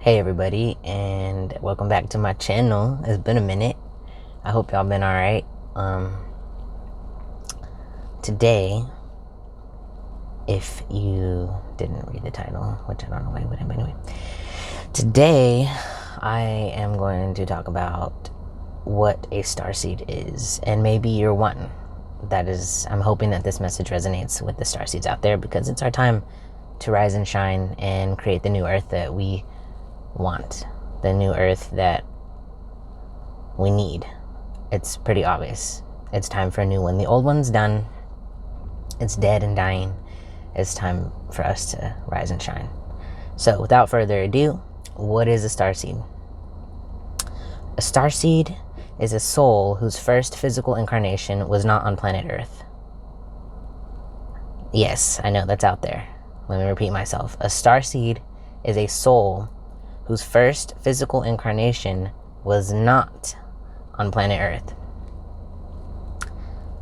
Hey everybody, and welcome back to my channel. It's been a minute. I hope y'all been alright. Today, if you didn't read the title, which I don't know why you wouldn't, but anyway. Today, I am going to talk about what a starseed is, and maybe you're one. I'm hoping that this message resonates with the starseeds out there, because it's our time to rise and shine and create the new earth that we want, the new earth that we need. It's pretty obvious. It's time for a new one. The old one's done. It's dead and dying. It's time for us to rise and shine. So without further ado, what is a starseed? A starseed is a soul whose first physical incarnation was not on planet Earth. Yes, I know that's out there. Let me repeat myself. A starseed is a soul whose first physical incarnation was not on planet Earth.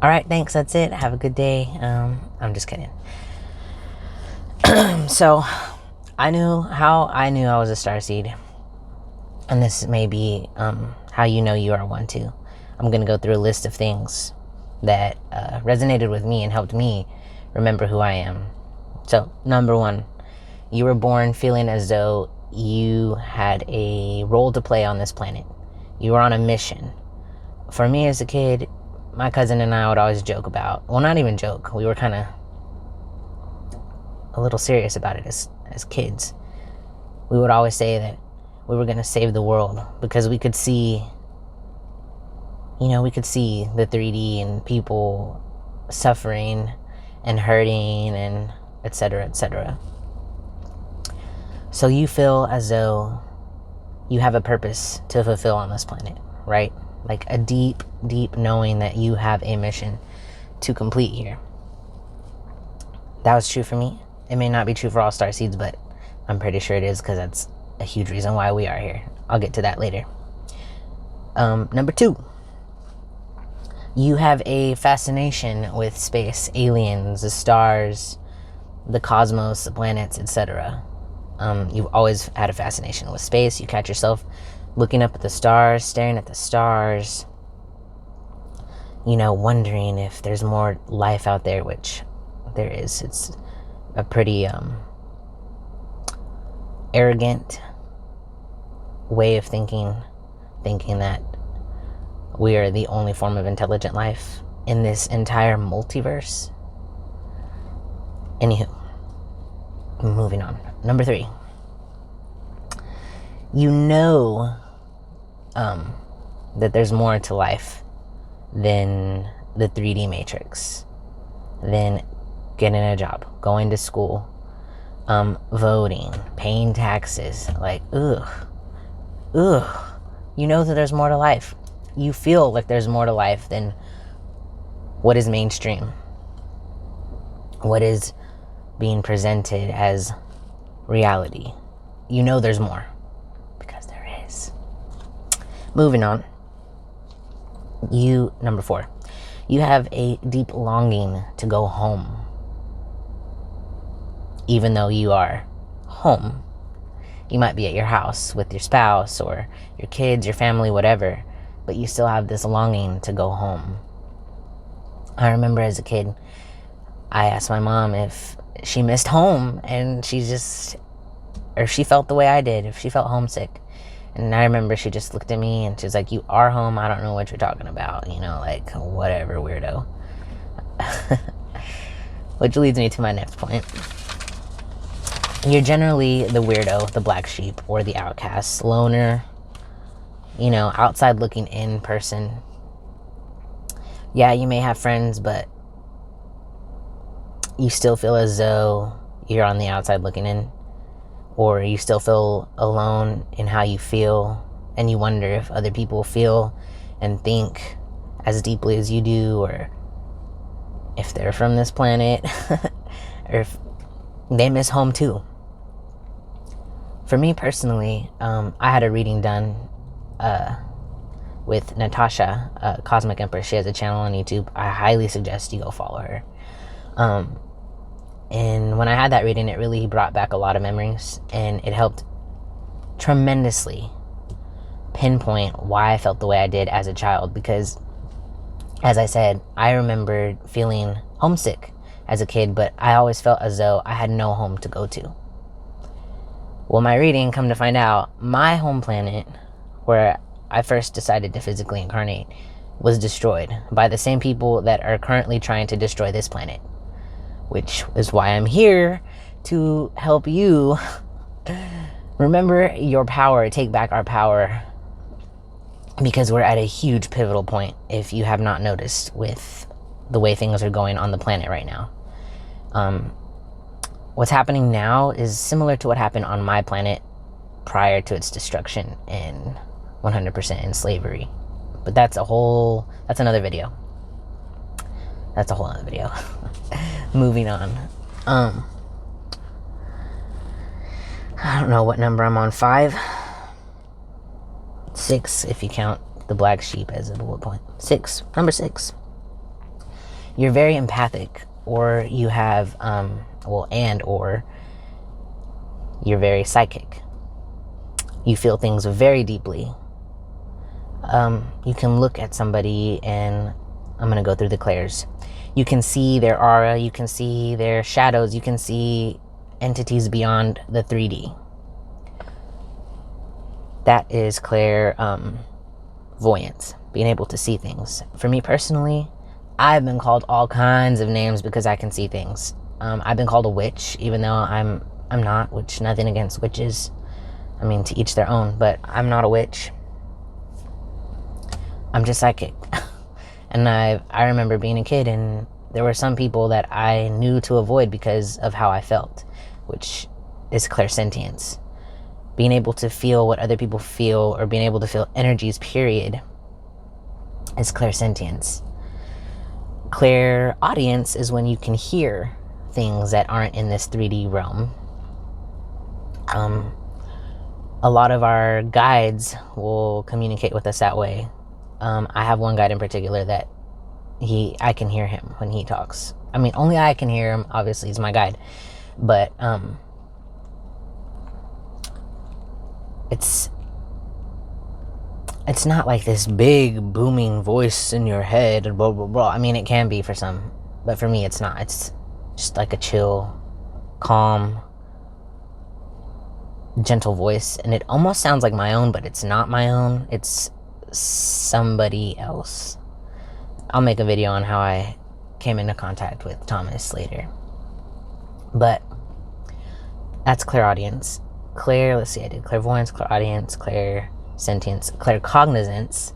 Alright, thanks, that's it. Have a good day. I'm just kidding. So, I knew I was a starseed. And this may be how you know you are one too. I'm going to go through a list of things that resonated with me and helped me remember who I am. So, number one, you were born feeling as though you had a role to play on this planet. You were on a mission. For me as a kid, my cousin and I would always joke about, well, not even joke, we were kind of a little serious about it as kids. We would always say that we were going to save the world because we could see the 3D and people suffering and hurting and etc., etc. So you feel as though you have a purpose to fulfill on this planet, right? Like a deep, deep knowing that you have a mission to complete here. That was true for me. It may not be true for all starseeds, but I'm pretty sure it is, because that's a huge reason why we are here. I'll get to that later. Number two, you have a fascination with space, aliens, the stars, the cosmos, the planets, etc. You've always had a fascination with space. You catch yourself looking up at the stars, staring at the stars, wondering if there's more life out there, which there is. It's a pretty arrogant way of thinking that we are the only form of intelligent life in this entire multiverse. Anywho, moving on. Number three, that there's more to life than the 3D matrix, than getting a job, going to school, voting, paying taxes. Like, ugh. You know that there's more to life. You feel like there's more to life than what is mainstream, what is being presented as reality. You know there's more, because there is. Moving on. Number four, you have a deep longing to go home. Even though you are home, you might be at your house with your spouse or your kids, your family, whatever, but you still have this longing to go home. I remember as a kid, I asked my mom if she missed home, and she felt the way I did, if she felt homesick. And I remember she just looked at me and she's like, "You are home. I don't know what you're talking about." Like, whatever, weirdo. Which leads me to my next point. You're generally the weirdo, the black sheep, or the outcast, loner, outside looking in person. Yeah, you may have friends, but you still feel as though you're on the outside looking in. Or you still feel alone in how you feel, and you wonder if other people feel and think as deeply as you do, or if they're from this planet, or if they miss home too. For me personally, I had a reading done with Natasha, Cosmic Empress. She has a channel on YouTube. I highly suggest you go follow her. And when I had that reading, it really brought back a lot of memories, and it helped tremendously pinpoint why I felt the way I did as a child, because, as I said, I remembered feeling homesick as a kid, but I always felt as though I had no home to go to. Well, my reading, come to find out, my home planet, where I first decided to physically incarnate, was destroyed by the same people that are currently trying to destroy this planet, which is why I'm here to help you remember your power, take back our power, because we're at a huge pivotal point, if you have not noticed, with the way things are going on the planet right now. What's happening now is similar to what happened on my planet prior to its destruction and 100% in slavery. But that's another video. That's a whole other video. Moving on. I don't know what number I'm on. 5? 6, if you count the black sheep as a bullet point. 6. Number 6. You're very empathic, or you have, or you're very psychic. You feel things very deeply. You can look at somebody, and I'm going to go through the clairs. You can see their aura, you can see their shadows, you can see entities beyond the 3D. That is clairvoyance, being able to see things. For me personally, I've been called all kinds of names because I can see things. I've been called a witch, even though I'm not, which, nothing against witches. I mean, to each their own, but I'm not a witch. I'm just psychic. And I remember being a kid, and there were some people that I knew to avoid because of how I felt, which is clairsentience. Being able to feel what other people feel, or being able to feel energies, period, is clairsentience. Clairaudience is when you can hear things that aren't in this 3D realm. A lot of our guides will communicate with us that way. I have one guide in particular that I can hear him when he talks. I mean, only I can hear him. Obviously, he's my guide. But it's not like this big booming voice in your head and blah blah blah. I mean, it can be for some, but for me it's not. It's just like a chill, calm, gentle voice, and it almost sounds like my own, but it's not my own. It's somebody else. I'll make a video on how I came into contact with Thomas later. But that's clairaudience. Let's see, I did clairvoyance, clairaudience, clairsentience, claircognizance.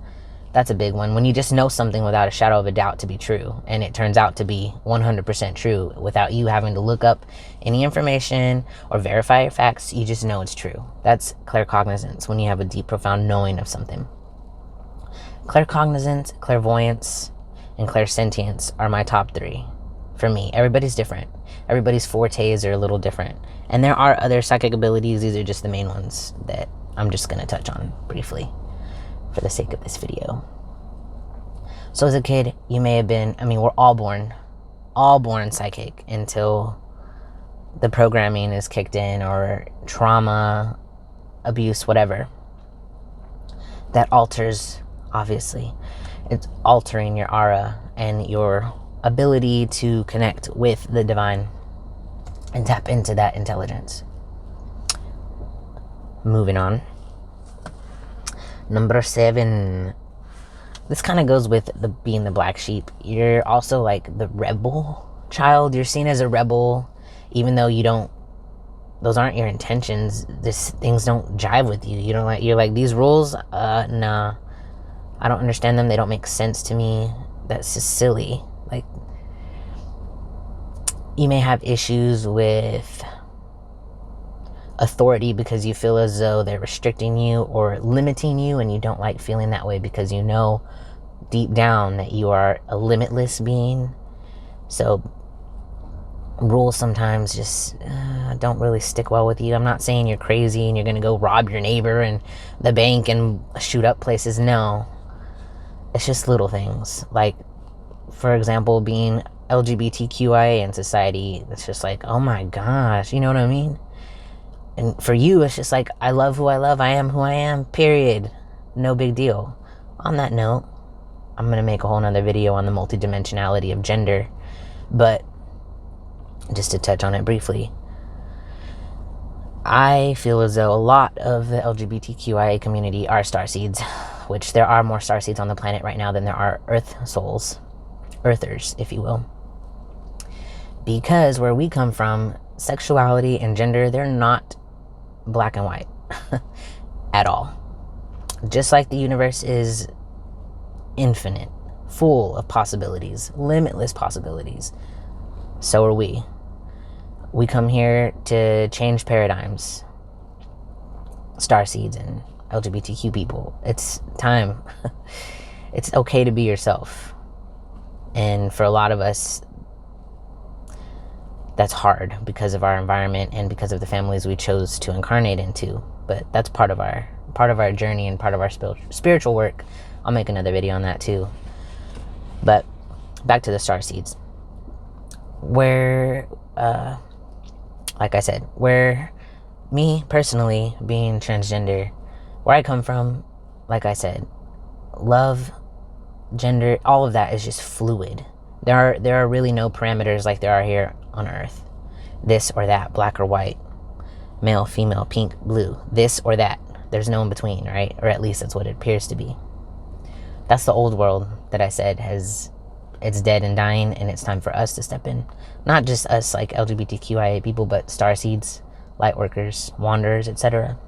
That's a big one. When you just know something without a shadow of a doubt to be true, and it turns out to be 100% true without you having to look up any information or verify your facts, you just know it's true. That's claircognizance, when you have a deep, profound knowing of something. Claircognizance, clairvoyance, and clairsentience are my top 3 for me. Everybody's different. Everybody's fortes are a little different. And there are other psychic abilities. These are just the main ones that I'm just going to touch on briefly for the sake of this video. So as a kid, you may have been, we're all born psychic until the programming is kicked in, or trauma, abuse, whatever. That alters, obviously. It's altering your aura and your ability to connect with the divine and tap into that intelligence. Moving on. Number 7. This kind of goes with being the black sheep. You're also like the rebel child. You're seen as a rebel, even though those aren't your intentions. Things don't jive with you. You're like, these rules, nah, I don't understand them. They don't make sense to me. That's just silly. Like, you may have issues with authority because you feel as though they're restricting you or limiting you, and you don't like feeling that way because you know deep down that you are a limitless being. So rules sometimes just don't really stick well with you. I'm not saying you're crazy and you're gonna go rob your neighbor and the bank and shoot up places. No, it's just little things. Like, for example, being LGBTQIA in society, it's just like, oh my gosh, you know what I mean? And for you, it's just like, I love who I love. I am who I am, period. No big deal. On that note, I'm going to make a whole nother video on the multidimensionality of gender. But just to touch on it briefly, I feel as though a lot of the LGBTQIA community are starseeds, which there are more starseeds on the planet right now than there are Earth souls, Earthers, if you will. Because where we come from, sexuality and gender, they're not black and white at all. Just like the universe is infinite, full of possibilities, limitless possibilities, so are we. We come here to change paradigms, starseeds and LGBTQ people. It's time. It's okay to be yourself. And for a lot of us, that's hard because of our environment and because of the families we chose to incarnate into. But that's part of our journey and part of our spiritual work. I'll make another video on that too. But back to the starseeds. Where, like I said, where me personally being transgender, where I come from, like I said, love, gender, all of that is just fluid. There are really no parameters like there are here on Earth. This or that, black or white, male, female, pink, blue, this or that. There's no in between, right? Or at least that's what it appears to be. That's the old world that I said it's dead and dying, and it's time for us to step in. Not just us like LGBTQIA people, but starseeds, light workers, wanderers, etc.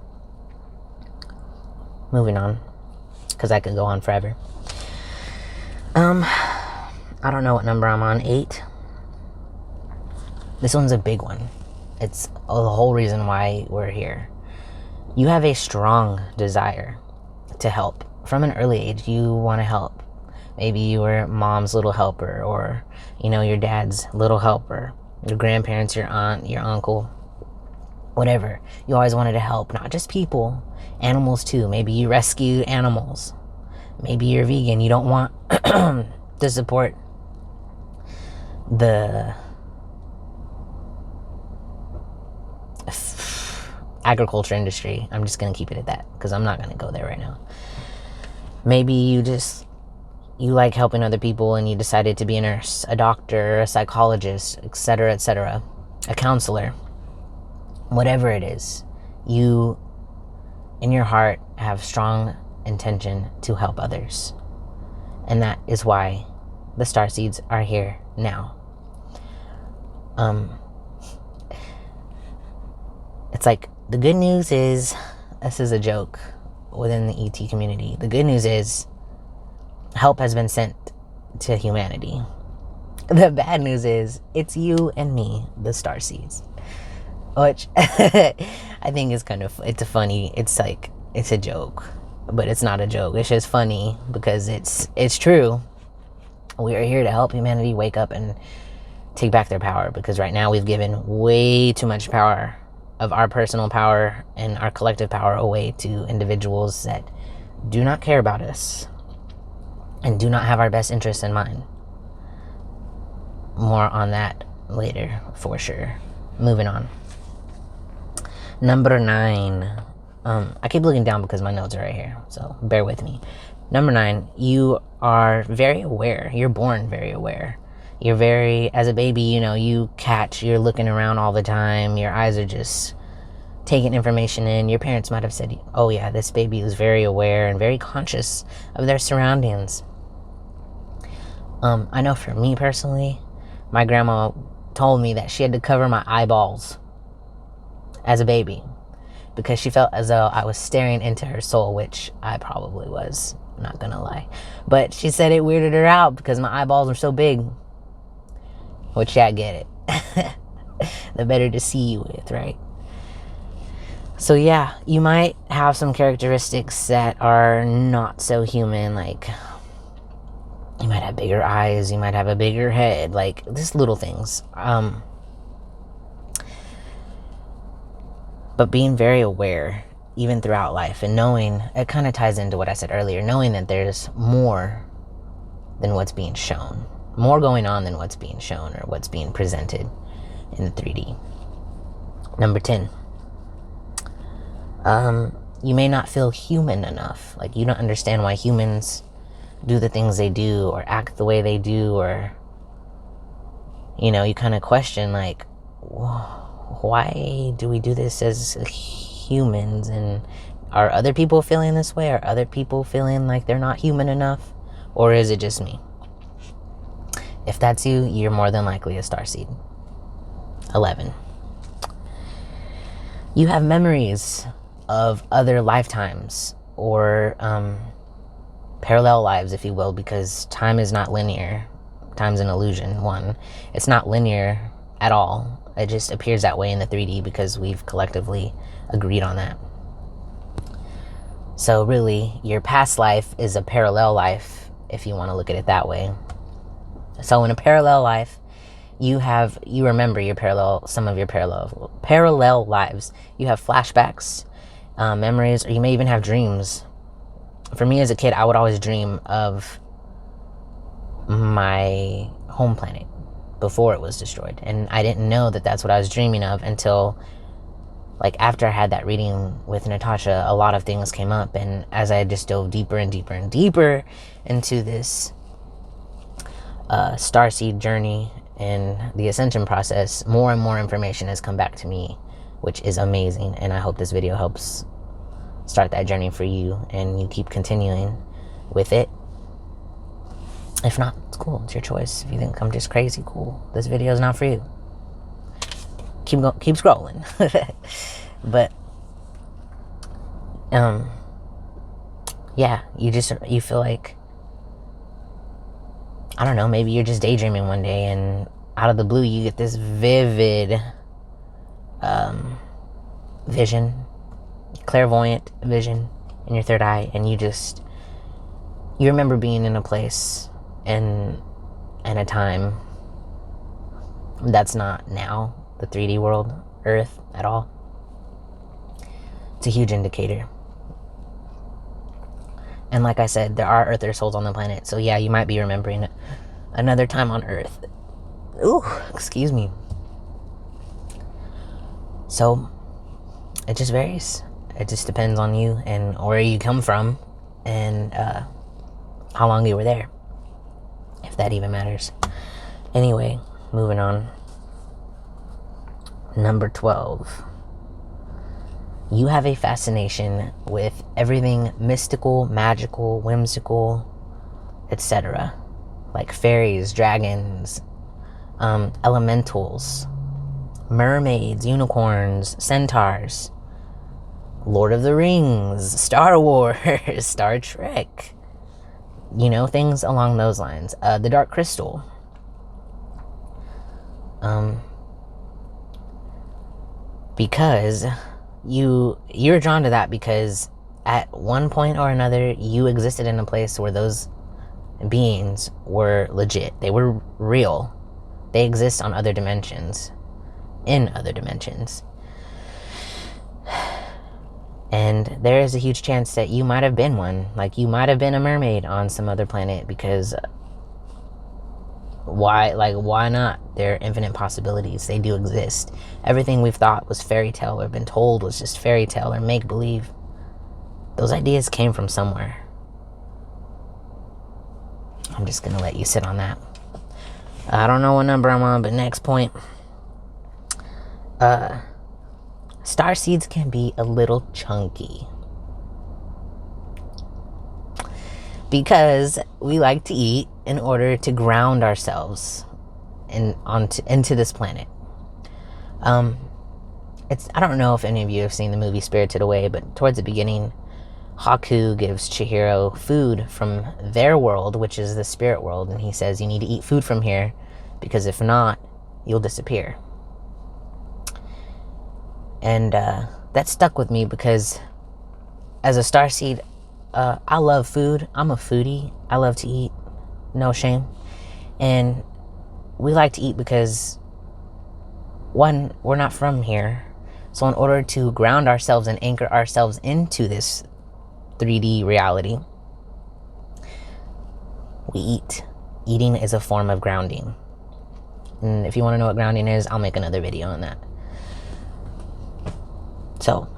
Moving on, because I could go on forever. I don't know what number I'm on, 8. This one's a big one. It's the whole reason why we're here. You have a strong desire to help. From an early age, you want to help. Maybe you were mom's little helper, or, your dad's little helper, your grandparents, your aunt, your uncle, whatever. You always wanted to help, not just people, animals too. Maybe you rescue animals. Maybe you're vegan. You don't want to support the agriculture industry. I'm just going to keep it at that because I'm not going to go there right now. Maybe you like helping other people and you decided to be a nurse, a doctor, a psychologist, etc., a counselor. Whatever it is, you in your heart have strong intention to help others. And that is why the starseeds are here now. It's like, the good news is, this is a joke within the ET community. The good news is, help has been sent to humanity. The bad news is, it's you and me, the starseeds. Which, I think is kind of, it's a joke. But it's not a joke. It's just funny because it's true. We are here to help humanity wake up and take back their power, because right now we've given way too much power of our personal power and our collective power away to individuals that do not care about us and do not have our best interests in mind. More on that later, for sure. Moving on. Number 9. I keep looking down because my notes are right here, so bear with me. Number 9, you are very aware. You're born very aware. You're as a baby, you're looking around all the time. Your eyes are just taking information in. Your parents might have said, oh yeah, this baby is very aware and very conscious of their surroundings. I know for me personally, my grandma told me that she had to cover my eyeballs as a baby because she felt as though I was staring into her soul, which I probably was, not gonna lie. But she said it weirded her out because my eyeballs were so big. Which, I get it. The better to see you with, right? So yeah, you might have some characteristics that are not so human, like you might have bigger eyes, you might have a bigger head, like just little things. But being very aware, even throughout life, and knowing, it kind of ties into what I said earlier, knowing that there's more than what's being shown. More going on than what's being shown or what's being presented in the 3D. Number 10. You may not feel human enough. Like, you don't understand why humans do the things they do or act the way they do, or, you know, you kind of question, like, why do we do this as humans? And are other people feeling this way? Are other people feeling like they're not human enough? Or is it just me? If that's you, you're more than likely a starseed. 11. You have memories of other lifetimes, or parallel lives, if you will, because time is not linear. Time's an illusion. One, it's not linear at all. It just appears that way in the 3D because we've collectively agreed on that. So really, your past life is a parallel life, if you want to look at it that way. So in a parallel life, you remember some of your parallel lives. You have flashbacks, memories, or you may even have dreams. For me as a kid, I would always dream of my home planet before it was destroyed. And I didn't know that that's what I was dreaming of until, like, after I had that reading with Natasha, a lot of things came up. And as I just dove deeper and deeper and deeper into this Starseed journey and the ascension process, more and more information has come back to me, which is amazing. And I hope this video helps start that journey for you and you keep continuing with it. If not, it's cool. It's your choice. If you think I'm just crazy, cool. This video is not for you. Keep scrolling. But yeah, you feel like, I don't know, maybe you're just daydreaming one day and out of the blue you get this vivid vision, clairvoyant vision in your third eye, and you remember being in a place and a time that's not now the 3D world, Earth, at all. It's a huge indicator. And like I said, there are Earther souls on the planet. So yeah, you might be remembering another time on Earth. Ooh, excuse me. So it just varies. It just depends on you and where you come from and how long you were there, if that even matters. Anyway, moving on. Number 12. You have a fascination with everything mystical, magical, whimsical, etc. Like fairies, dragons, elementals, mermaids, unicorns, centaurs, Lord of the Rings, Star Wars, Star Trek. You know, things along those lines. The Dark Crystal. Because you're drawn to that because at one point or another you existed in a place where those beings were legit. They were real. They exist on other dimensions, in other dimensions. And there is a huge chance that you might have been one. Like, you might have been a mermaid on some other planet, because why not? There are infinite possibilities. They do exist. Everything we've thought was fairy tale or been told was just fairy tale or make believe. Those ideas came from somewhere. I'm just gonna let you sit on that. I don't know what number I'm on, but next point. Starseeds can be a little chunky because we like to eat in order to ground ourselves into this planet. I don't know if any of you have seen the movie Spirited Away, but towards the beginning, Haku gives Chihiro food from their world, which is the spirit world, and he says, you need to eat food from here, because if not, you'll disappear. And that stuck with me because as a starseed, I love food. I'm a foodie. I love to eat. No shame. And we like to eat because, one, we're not from here. So in order to ground ourselves and anchor ourselves into this 3D reality, we eat. Eating is a form of grounding. And if you want to know what grounding is, I'll make another video on that. So,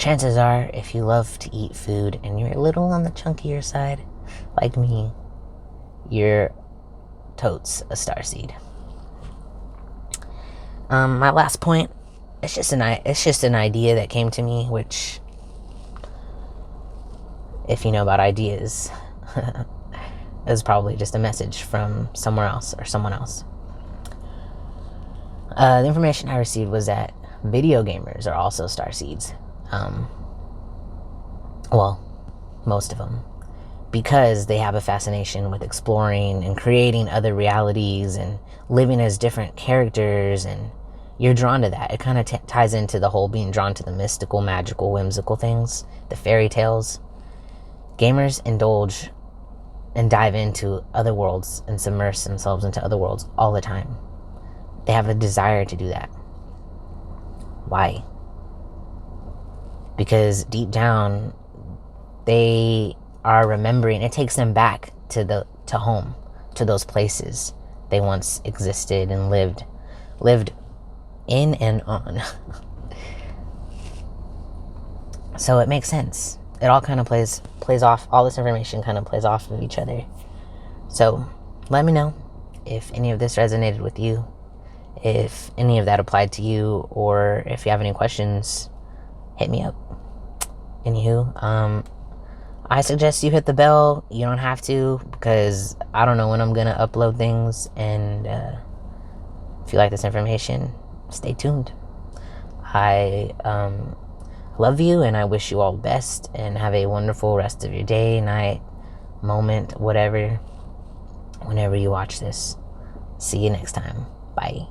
chances are, if you love to eat food and you're a little on the chunkier side, like me, you're totes a starseed. My last point, it's just an idea that came to me, which, if you know about ideas, is probably just a message from somewhere else or someone else. The information I received was that video gamers are also starseeds. Well, most of them, because they have a fascination with exploring and creating other realities and living as different characters, and you're drawn to that. It kind of ties into the whole being drawn to the mystical, magical, whimsical things, the fairy tales. Gamers indulge and dive into other worlds and submerge themselves into other worlds all the time. They have a desire to do that. Why? Because deep down, they are remembering. It takes them back to home, to those places they once existed and lived in and on. So it makes sense. It all kind of plays off. All this information kind of plays off of each other. So let me know if any of this resonated with you, if any of that applied to you, or if you have any questions, hit me up. Anywho, I suggest you hit the bell. You don't have to, because I don't know when I'm gonna upload things. And if you like this information, stay tuned. I love you, and I wish you all the best, and have a wonderful rest of your day, night, moment, whatever, whenever you watch this. See you next time. Bye.